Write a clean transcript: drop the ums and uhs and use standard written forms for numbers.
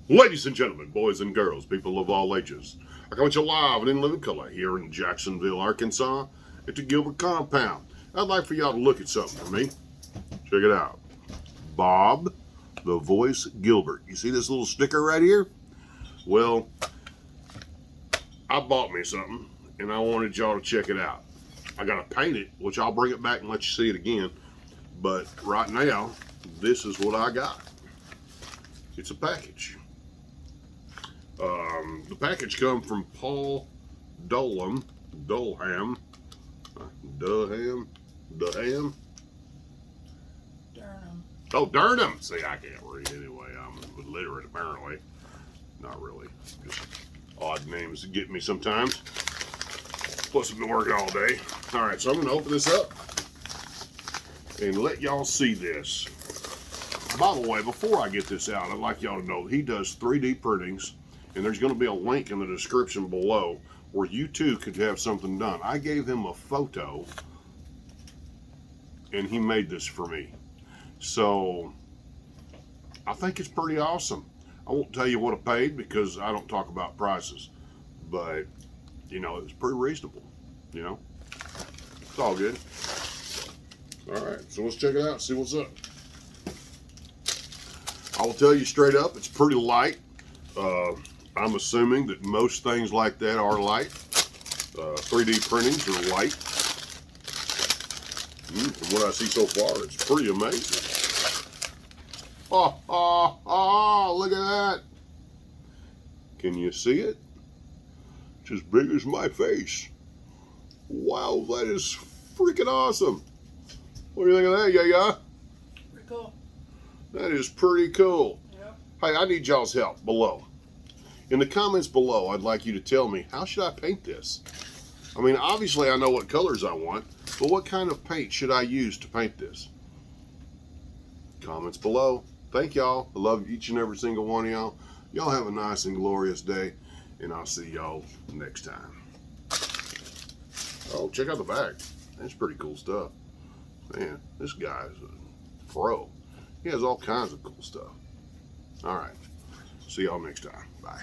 Ladies and gentlemen, boys and girls, people of all ages, I come at you live and in living color here in Jacksonville, Arkansas, at the Gilbert compound. I'd like for y'all to look at something for me. Check it out. Bob the Voice Gilbert. You see this little sticker right here? Well, I bought me something and I wanted y'all to check it out. I gotta paint it, which I'll bring it back and let you see it again. But right now, this is what I got. It's a package. The package come from Paul Dolham, Durham. Oh, Durham. See, I can't read anyway. I'm illiterate apparently. Not really. Just odd names that get me sometimes. Plus, I've been working all day. All right, so I'm going to open this up and let y'all see this. By the way, before I get this out, I'd like y'all to know he does 3D printings, and there's going to be a link in the description below where you too could have something done. I gave him a photo, and he made this for me. So, I think it's pretty awesome. I won't tell you what I paid because I don't talk about prices, but, you know, it was pretty reasonable, you know. It's all good. All right, so let's check it out, see what's up. I will tell you straight up, it's pretty light. I'm assuming that most things like that are light. 3D printings are light. From what I see so far, it's pretty amazing. Oh, look at that. Can you see it? It's as big as my face. Wow, that is freaking awesome. What do you think of that, Yaya? Pretty cool. That is pretty cool. Yep. Hey, I need y'all's help below. In the comments below, I'd like you to tell me, how should I paint this? I mean, obviously I know what colors I want, but what kind of paint should I use to paint this? Comments below. Thank y'all. I love each and every single one of y'all. Y'all have a nice and glorious day, and I'll see y'all next time. Oh, check out the back. That's pretty cool stuff. Man, this guy's a pro. He has all kinds of cool stuff. All right. See y'all next time. Bye.